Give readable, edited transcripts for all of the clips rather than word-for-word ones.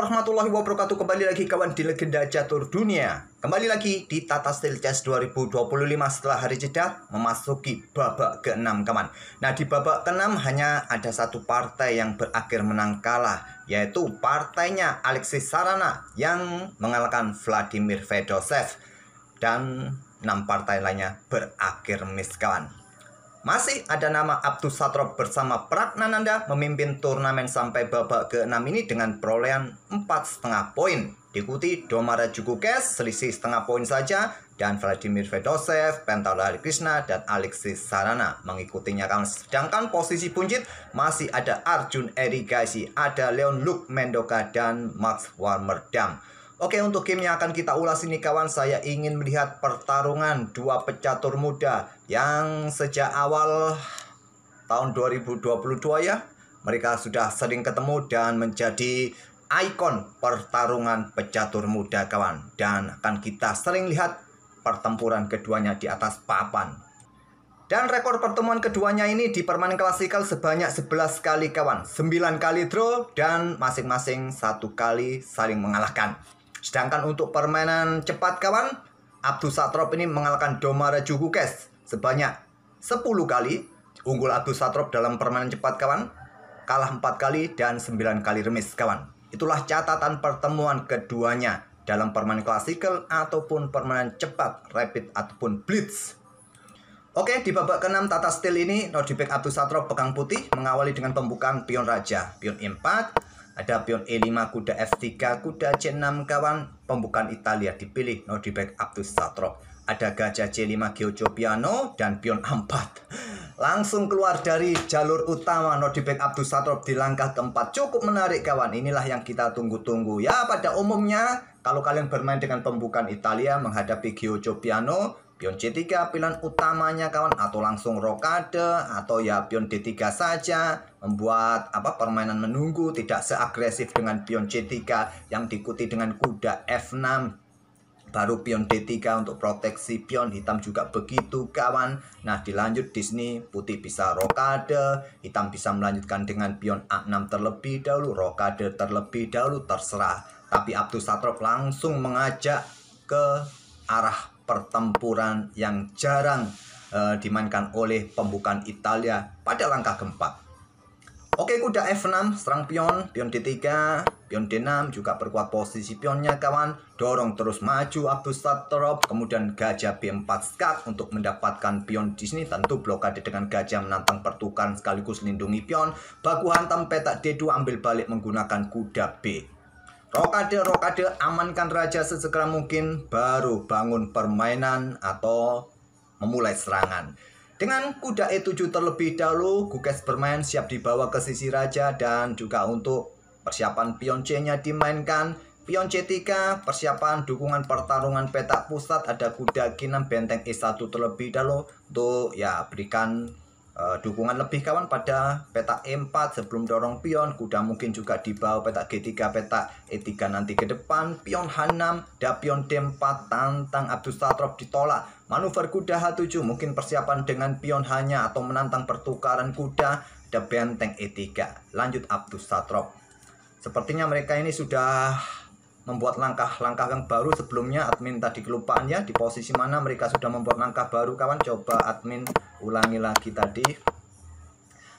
warahmatullahi wabarakatuh. Kembali lagi kawan di Legenda Catur Dunia. Kembali lagi di Tata Steel Chess 2025 setelah hari jeda memasuki babak ke-6 kawan. Nah, di babak ke-6 hanya ada satu partai yang berakhir menang kalah, yaitu partainya Alexis Sarana yang mengalahkan Vladimir Fedosev, dan 6 partai lainnya berakhir miss kawan. Masih ada nama Abdus Satrob bersama Pragnananda memimpin turnamen sampai babak ke-6 ini dengan perolehan 4,5 poin. Diikuti Domara Jugukes selisih setengah poin saja, dan Vladimir Fedosev, Pentalo Harikrishna, dan Alexis Sarana mengikutinya kawan. Sedangkan posisi buncit masih ada Arjun Erigaisi, ada Leon Luke Mendoka, dan Max Warmerdam. Oke, untuk game yang akan kita ulas ini kawan, saya ingin melihat pertarungan dua pecatur muda yang sejak awal tahun 2022 ya, mereka sudah sering ketemu dan menjadi ikon pertarungan pecatur muda kawan. Dan akan kita sering lihat pertempuran keduanya di atas papan. Dan rekor pertemuan keduanya ini di permainan klasikal sebanyak 11 kali kawan, 9 kali draw dan masing-masing 1 kali saling mengalahkan. Sedangkan untuk permainan cepat kawan, Abdus Satrob ini mengalahkan Domara Jugukes sebanyak 10 kali. Unggul Abdus Satrob dalam permainan cepat kawan, kalah 4 kali dan 9 kali remis kawan. Itulah catatan pertemuan keduanya dalam permainan klasikal ataupun permainan cepat, rapid ataupun blitz. Oke, di babak ke-6 Tata Steel ini, Nordibek Abdus Satrob pegang putih mengawali dengan pembukaan pion raja, pion E4. Ada pion E5, kuda F3, kuda C6 kawan. Pembukaan Italia dipilih Nordibek Abdus Satrob. Ada gajah C5 Giojo Piano dan pion A4. Langsung keluar dari jalur utama Nordibek Abdus Satrob di langkah keempat. Cukup menarik kawan. Inilah yang kita tunggu-tunggu. Ya, pada umumnya kalau kalian bermain dengan pembukaan Italia menghadapi Giojo Piano, pion C3 pilihan utamanya kawan, atau langsung rokade, atau ya pion D3 saja, membuat permainan menunggu, tidak seagresif dengan pion C3 yang diikuti dengan kuda F6, baru pion D3 untuk proteksi pion. Hitam juga begitu kawan. Nah, dilanjut di sini putih bisa rokade, hitam bisa melanjutkan dengan pion A6 terlebih dahulu, rokade terlebih dahulu, terserah. Tapi Abdus Satrob langsung mengajak ke arah pertempuran yang jarang dimainkan oleh pembukaan Italia pada langkah keempat. Oke, kuda F6 serang pion, pion D3, pion D6 juga perkuat posisi pionnya kawan. Dorong terus maju Abdus Satrob, kemudian gajah B4 skak untuk mendapatkan pion di sini. Tentu blokade dengan gajah menantang pertukaran sekaligus lindungi pion. Baku hantam petak D2, ambil balik menggunakan kuda B. Rokade, amankan raja sesegera mungkin, baru bangun permainan atau memulai serangan. Dengan kuda E7 terlebih dahulu, Gukes bermain siap dibawa ke sisi raja, dan juga untuk persiapan pion C-nya dimainkan. Pion C3, persiapan dukungan pertarungan petak pusat, ada kuda G6, benteng E1 terlebih dahulu untuk ya berikan dukungan lebih kawan pada petak E4 sebelum dorong pion. Kuda mungkin juga dibawa petak G3, petak E3 nanti ke depan. Pion H6, dan pion D4 tantang Abdus Satrob ditolak. Manuver kuda H7 mungkin persiapan dengan pion hanya atau menantang pertukaran kuda. Ada benteng E3. Lanjut Abdus Satrob. Sepertinya mereka ini sudah membuat langkah-langkah yang baru. Sebelumnya admin tadi kelupaan ya, di posisi mana mereka sudah membuat langkah baru kawan. Coba admin ulangi lagi tadi.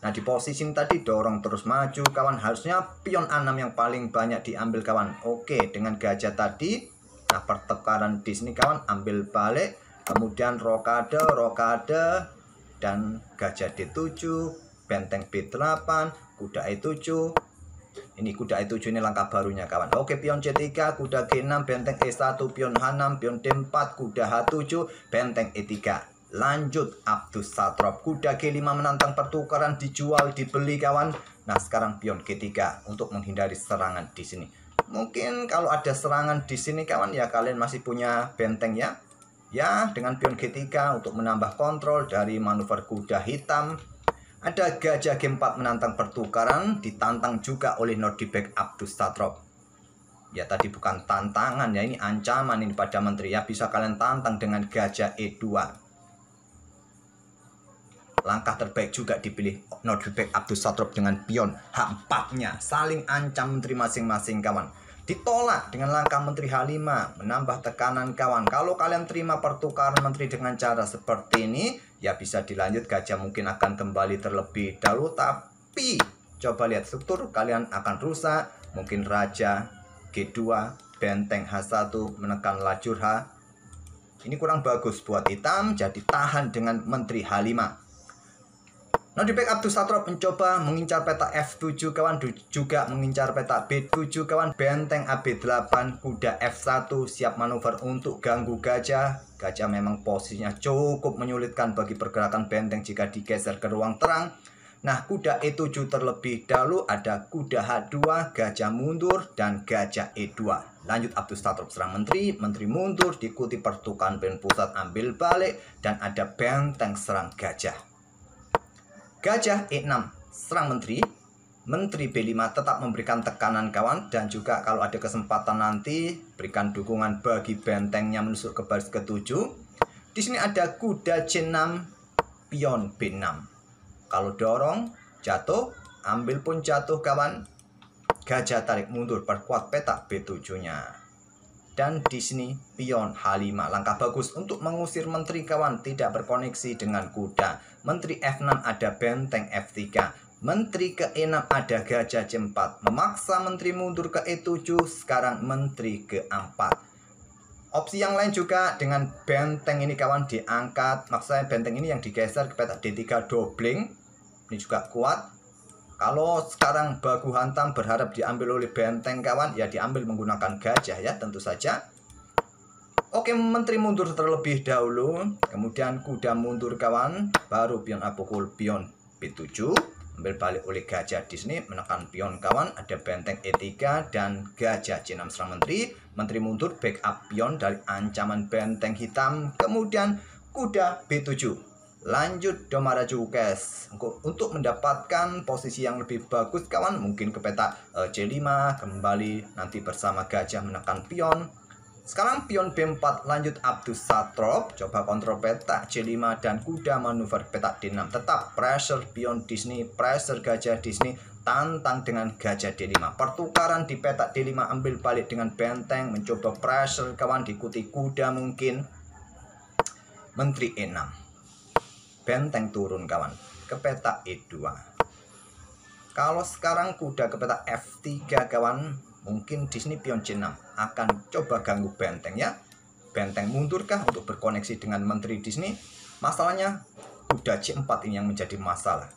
Nah, di posisi ini tadi dorong terus maju kawan. Harusnya pion A6 yang paling banyak diambil kawan. Oke, dengan gajah tadi. Nah, pertukaran di sini kawan, ambil balik, kemudian rokade, dan gajah D7, benteng B8, kuda E7. Ini kuda E7 ini langkah barunya kawan. Oke, pion C3, kuda G6, benteng E1, pion H6, pion D4, kuda H7, benteng E3. Lanjut Abdus Satrob. Kuda G5 menantang pertukaran, dijual, dibeli kawan. Nah, sekarang pion G3 untuk menghindari serangan di sini. Mungkin kalau ada serangan di sini kawan ya, kalian masih punya benteng ya. Ya, dengan pion G3 untuk menambah kontrol dari manuver kuda hitam. Ada gajah G4 menantang pertukaran, ditantang juga oleh Nordibek Abdus Satrob. Ya, tadi bukan tantangan ya, ini ancaman ini pada menteri ya. Bisa kalian tantang dengan gajah E2. Langkah terbaik juga dipilih Nordibek Abdus Satrob dengan pion H4-nya. Saling ancam menteri masing-masing kawan. Ditolak dengan langkah Menteri H5, menambah tekanan kawan. Kalau kalian terima pertukaran menteri dengan cara seperti ini, ya bisa dilanjut, gajah mungkin akan kembali terlebih dahulu. Tapi coba lihat struktur, kalian akan rusak. Mungkin raja G2, benteng H1 menekan lajur H. Ini kurang bagus buat hitam, jadi tahan dengan Menteri H5. Nah, di backup to Satrap mencoba mengincar peta F7 kawan, juga mengincar peta B7 kawan, benteng AB8, kuda F1 siap manuver untuk ganggu gajah. Gajah memang posisinya cukup menyulitkan bagi pergerakan benteng jika digeser ke ruang terang. Nah, kuda E7 terlebih dahulu, ada kuda H2, gajah mundur, dan gajah E2. Lanjut up to Satrap serang menteri, menteri mundur, diikuti pertukaran benteng pusat ambil balik, dan ada benteng serang gajah. Gajah E6 serang menteri, menteri B5 tetap memberikan tekanan kawan, dan juga kalau ada kesempatan nanti berikan dukungan bagi bentengnya menusuk ke baris ke-7. Di sini ada kuda C6, pion B6. Kalau dorong jatuh, ambil pun jatuh kawan. Gajah tarik mundur, perkuat peta B7-nya. Dan di sini pion H5, langkah bagus untuk mengusir menteri kawan, tidak berkoneksi dengan kuda. Menteri F6 ada benteng F3, menteri ke E6 ada gajah C4, memaksa menteri mundur ke E7, sekarang menteri ke 4. Opsi yang lain juga dengan benteng ini kawan diangkat, maksudnya benteng ini yang digeser ke peta D3 dobling, ini juga kuat. Kalau sekarang baku hantam berharap diambil oleh benteng kawan, ya diambil menggunakan gajah ya tentu saja. Oke, menteri mundur terlebih dahulu, kemudian kuda mundur kawan, baru pion A pukul pion B7, ambil balik oleh gajah di sini, menekan pion kawan, ada benteng E3 dan gajah C6 serang menteri, menteri mundur backup pion dari ancaman benteng hitam, kemudian kuda B7. Lanjut Domara Cukes untuk mendapatkan posisi yang lebih bagus kawan, mungkin ke peta C5 kembali nanti bersama gajah menekan pion. Sekarang pion B4 lanjut up to Satrap, coba kontrol peta C5 dan kuda manuver peta D6, tetap pressure pion di sini, pressure gajah di sini, tantang dengan gajah D5. Pertukaran di peta D5 ambil balik dengan benteng, mencoba pressure kawan, diikuti kuda mungkin. Menteri E6. Benteng turun kawan ke peta E2. Kalau sekarang kuda ke peta F3 kawan, mungkin di sini pion C6 akan coba ganggu benteng ya. Benteng mundurkah untuk berkoneksi dengan menteri di sini? Masalahnya kuda C4 ini yang menjadi masalah.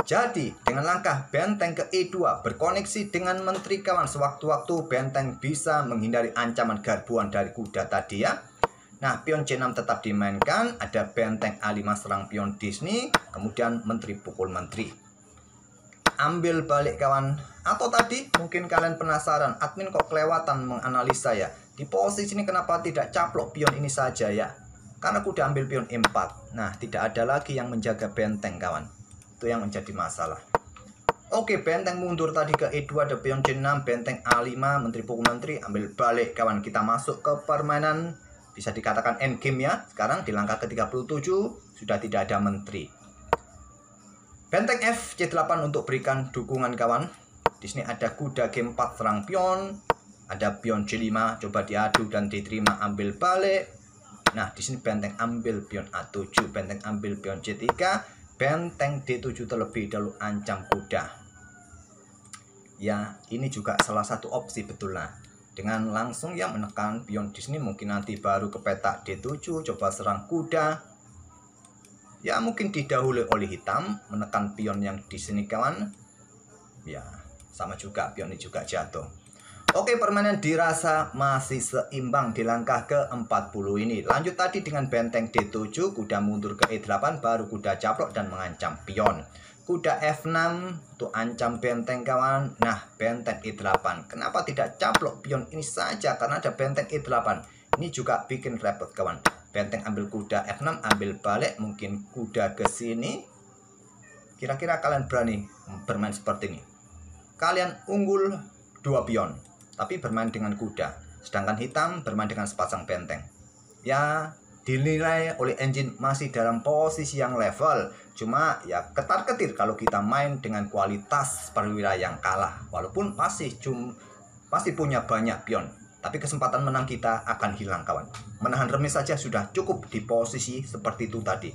Jadi dengan langkah benteng ke E2 berkoneksi dengan menteri kawan, sewaktu-waktu benteng bisa menghindari ancaman garbuan dari kuda tadi ya. Nah, pion C6 tetap dimainkan, ada benteng A5 serang pion di sini, kemudian menteri pukul menteri. Ambil balik kawan. Atau tadi mungkin kalian penasaran, admin kok kelewatan menganalisa ya. Di posisi ini kenapa tidak caplok pion ini saja ya? Karena kuda ambil pion E4. Nah, tidak ada lagi yang menjaga benteng kawan. Itu yang menjadi masalah. Oke, benteng mundur tadi ke E2, ada pion C6, benteng A5, menteri pukul menteri, ambil balik kawan. Kita masuk ke permainan bisa dikatakan endgame ya. Sekarang di langkah ke-37 sudah tidak ada menteri. Benteng F C8 untuk berikan dukungan kawan. Di sini ada kuda G4 serang pion, ada pion C5 coba diadu dan diterima ambil balik. Nah, di sini benteng ambil pion A7, benteng ambil pion C3, benteng D7 terlebih dahulu ancam kuda. Ya, ini juga salah satu opsi betul lah. Dengan langsung yang menekan pion di sini, mungkin nanti baru ke peta D7 coba serang kuda. Ya mungkin didahului oleh hitam menekan pion yang di sini kawan. Ya sama juga, pion ini juga jatuh. Oke, permainan dirasa masih seimbang di langkah ke-40 ini. Lanjut tadi dengan benteng D7, kuda mundur ke E8, baru kuda caplok dan mengancam pion. Kuda F6 untuk ancam benteng kawan. Nah, benteng E8. Kenapa tidak caplok pion ini saja? Karena ada benteng E8. Ini juga bikin repot kawan. Benteng ambil kuda F6, ambil balik. Mungkin kuda ke sini. Kira-kira kalian berani bermain seperti ini? Kalian unggul 2 pion, tapi bermain dengan kuda. Sedangkan hitam bermain dengan sepasang benteng. Ya, dinilai oleh engine masih dalam posisi yang level. Cuma ya ketar-ketir kalau kita main dengan kualitas perwira yang kalah. Walaupun masih pasti punya banyak pion. Tapi kesempatan menang kita akan hilang kawan. Menahan remis saja sudah cukup di posisi seperti itu tadi.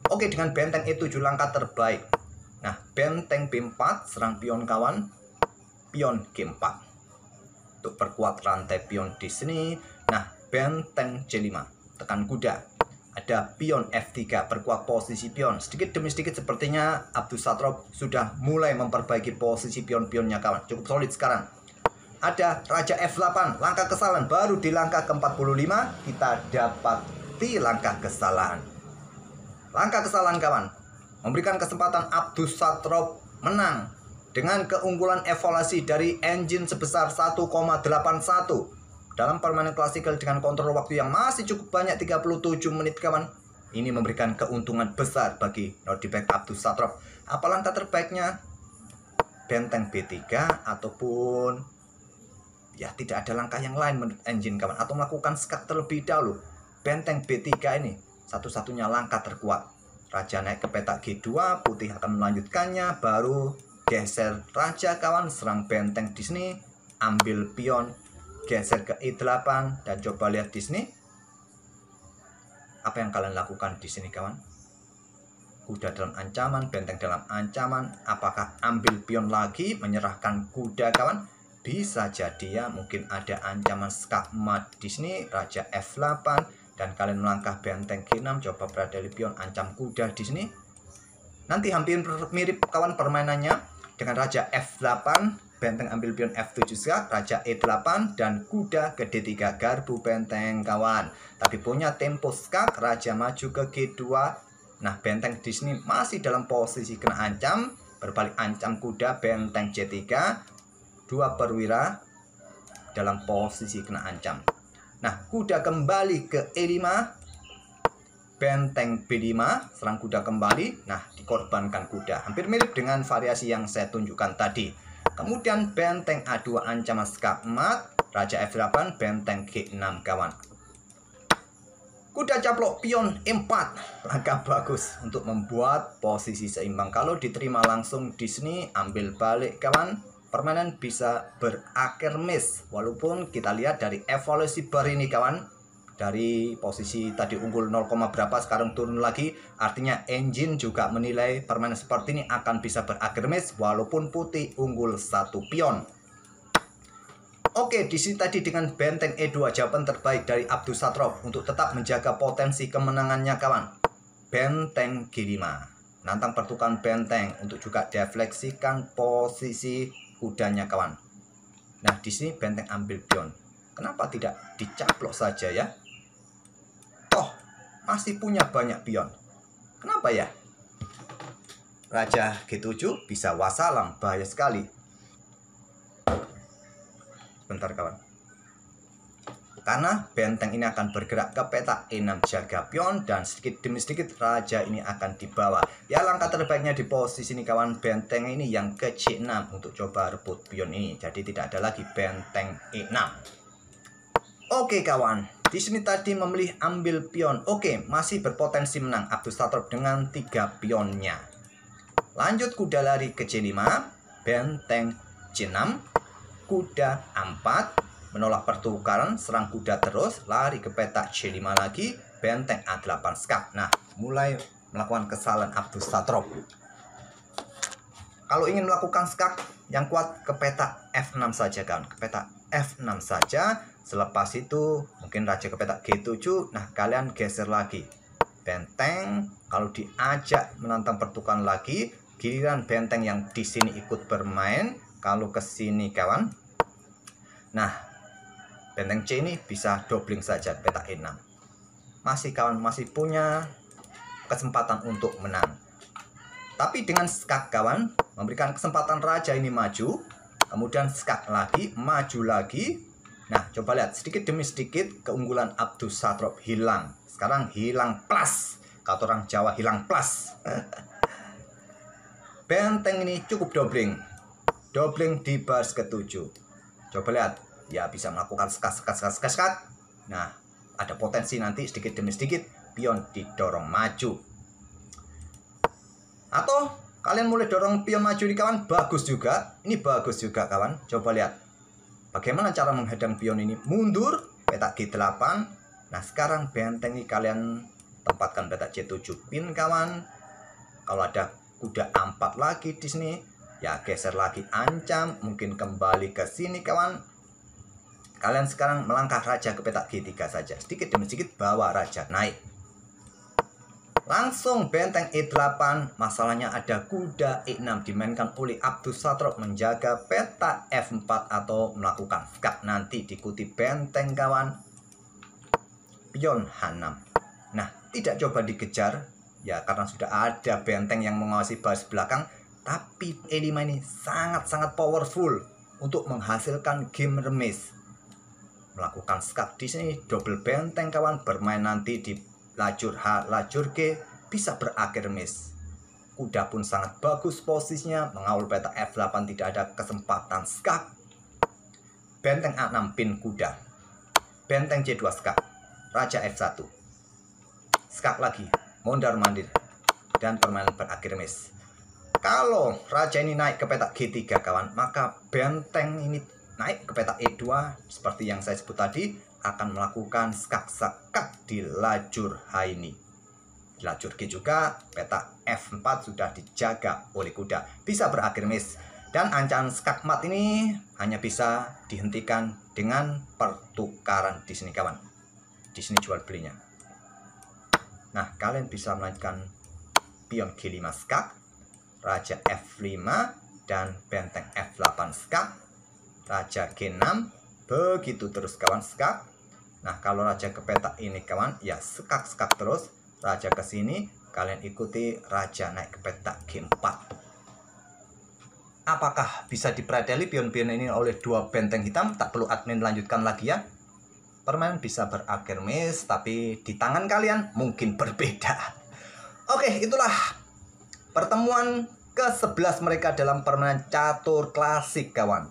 Oke, dengan benteng E7 langkah terbaik. Nah, benteng B4 serang pion kawan. Pion G4. Untuk perkuat rantai pion di sini. Nah, benteng C5. Tekan kuda. Ada pion F3, perkuat posisi pion. Sedikit demi sedikit sepertinya Abdus Satrob sudah mulai memperbaiki posisi pion-pionnya kawan. Cukup solid sekarang. Ada Raja F8, langkah kesalahan. Baru di langkah ke-45 kita dapati langkah kesalahan. Langkah kesalahan kawan. Memberikan kesempatan Abdus Satrob menang. Dengan keunggulan evaluasi dari engine sebesar 1,81. Dalam permainan klasikal dengan kontrol waktu yang masih cukup banyak 37 menit kawan. Ini memberikan keuntungan besar bagi Nordicback Abdus Satrob. Apa langkah terbaiknya? Benteng B3 ataupun ya tidak ada langkah yang lain menurut engine kawan. Atau melakukan skak terlebih dahulu. Benteng B3 ini satu-satunya langkah terkuat. Raja naik ke petak G2, putih akan melanjutkannya. Baru geser raja kawan, serang benteng di sini. Ambil pion, geser ke E8 dan coba lihat di sini. Apa yang kalian lakukan di sini kawan? Kuda dalam ancaman, benteng dalam ancaman. Apakah ambil pion lagi, menyerahkan kuda kawan? Bisa jadi ya, mungkin ada ancaman skakmat di sini. Raja F8 dan kalian melangkah benteng G6, coba berdali pion, ancam kuda di sini. Nanti hampir mirip kawan permainannya dengan Raja F8. Benteng ambil pion F7 skak, Raja E8 dan kuda ke D3, garbu benteng kawan. Tapi punya tempo skak, Raja maju ke G2. Nah, benteng di sini masih dalam posisi kena ancam, berbalik ancam kuda, benteng C3, dua perwira dalam posisi kena ancam. Nah, kuda kembali ke E5, benteng B5, serang kuda kembali. Nah, dikorbankan kuda. Hampir mirip dengan variasi yang saya tunjukkan tadi. Kemudian benteng A2 ancaman skakmat, Raja F8, benteng G6 kawan. Kuda caplok pion E4, langkah bagus untuk membuat posisi seimbang. Kalau diterima langsung di sini, ambil balik kawan, permainan bisa berakhir miss. Walaupun kita lihat dari evaluasi bar ini kawan, dari posisi tadi unggul 0, berapa sekarang turun lagi. Artinya engine juga menilai permainan seperti ini akan bisa berakhir miss walaupun putih unggul 1 pion. Oke, di sini tadi dengan benteng E2 jawaban terbaik dari Abdus Satrob untuk tetap menjaga potensi kemenangannya kawan. Benteng G5. Nantang pertukaran benteng untuk juga defleksikan posisi kudanya kawan. Nah, di sini benteng ambil pion. Kenapa tidak dicaplok saja ya? Toh, masih punya banyak pion. Kenapa ya? Raja G7 bisa wassalam, bahaya sekali. Bentar kawan. Karena benteng ini akan bergerak ke petak E6 jaga pion dan sedikit demi sedikit raja ini akan dibawa. Ya, langkah terbaiknya di posisi ini kawan, benteng ini yang ke C6 untuk coba rebut pion ini. Jadi tidak ada lagi benteng E6. Oke kawan, di sini tadi memilih ambil pion. Oke, masih berpotensi menang Abdus Satrob dengan 3 pionnya. Lanjut kuda lari ke C5, benteng C6, kuda A4, menolak pertukaran, serang kuda terus, lari ke petak C5 lagi, benteng A8 skak. Nah, mulai melakukan kesalahan Abdus Satrob. Kalau ingin melakukan skak yang kuat, ke petak F6 saja kawan, ke petak F6 saja. Selepas itu mungkin raja ke petak G7. Nah, kalian geser lagi benteng. Kalau diajak menantang pertukaran lagi, giliran benteng yang di sini ikut bermain. Kalau ke sini kawan, nah benteng C ini bisa doubling saja petak E6. Masih kawan, masih punya kesempatan untuk menang. Tapi dengan skak kawan, memberikan kesempatan raja ini maju, kemudian skak lagi, maju lagi. Nah, coba lihat sedikit demi sedikit keunggulan Abdus Satrob hilang. Sekarang hilang plus. Kata orang Jawa, hilang plus. Benteng ini cukup doubling. Doubling di baris ke-7. Coba lihat, ya bisa melakukan skat. Nah, ada potensi nanti sedikit demi sedikit pion didorong maju. Atau kalian mulai dorong pion maju di kawan, bagus juga. Ini bagus juga kawan. Coba lihat. Bagaimana cara menghadang pion ini? Mundur, petak G8. Nah, sekarang benteng ini kalian tempatkan petak C7 pin, kawan. Kalau ada kuda A4 lagi di sini, ya geser lagi, ancam, mungkin kembali ke sini, kawan. Kalian sekarang melangkah raja ke petak G3 saja. Sedikit demi sedikit bawa raja naik. Langsung benteng E8, masalahnya ada kuda E6 dimainkan oleh Abdus Satrop menjaga petak F4 atau melakukan skak. Nanti diikuti benteng, kawan. Pion H6. Nah, tidak coba dikejar ya karena sudah ada benteng yang mengawasi baris belakang. Tapi E5 ini sangat-sangat powerful untuk menghasilkan game remis. Melakukan skak di sini, double benteng, kawan. Bermain nanti di lajur H, lajur G, bisa berakhir miss. Kuda pun sangat bagus posisinya, mengawal petak F8, tidak ada kesempatan skak. Benteng A6 pin kuda. Benteng C2 skak. Raja F1. Skak lagi, mondar mandir, dan permainan berakhir miss. Kalau raja ini naik ke petak G3, kawan, maka benteng ini naik ke petak E2 seperti yang saya sebut tadi, akan melakukan skak-skak di lajur H ini. Di lajur G juga petak F4 sudah dijaga oleh kuda, bisa berakhir miss. Dan ancaman skak mat ini hanya bisa dihentikan dengan pertukaran di sini, kawan. Di sini jual belinya. Nah, kalian bisa melanjutkan pion G5 skak, raja F5 dan benteng F8 skak, raja G6, begitu terus, kawan, skak. Nah, kalau raja ke petak ini, kawan, ya skak-skak terus. Raja ke sini, kalian ikuti raja naik ke petak G4. Apakah bisa dipredeli pion-pion ini oleh dua benteng hitam? Tak perlu admin lanjutkan lagi ya. Permainan bisa berakhir miss, tapi di tangan kalian mungkin berbeda. Oke, itulah pertemuan ke-11 mereka dalam permainan catur klasik, kawan.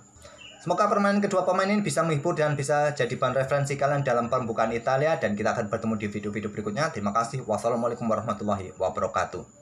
Semoga permainan kedua pemain ini bisa menghibur dan bisa jadi bahan referensi kalian dalam pembukaan Italia. Dan kita akan bertemu di video-video berikutnya. Terima kasih. Wassalamualaikum warahmatullahi wabarakatuh.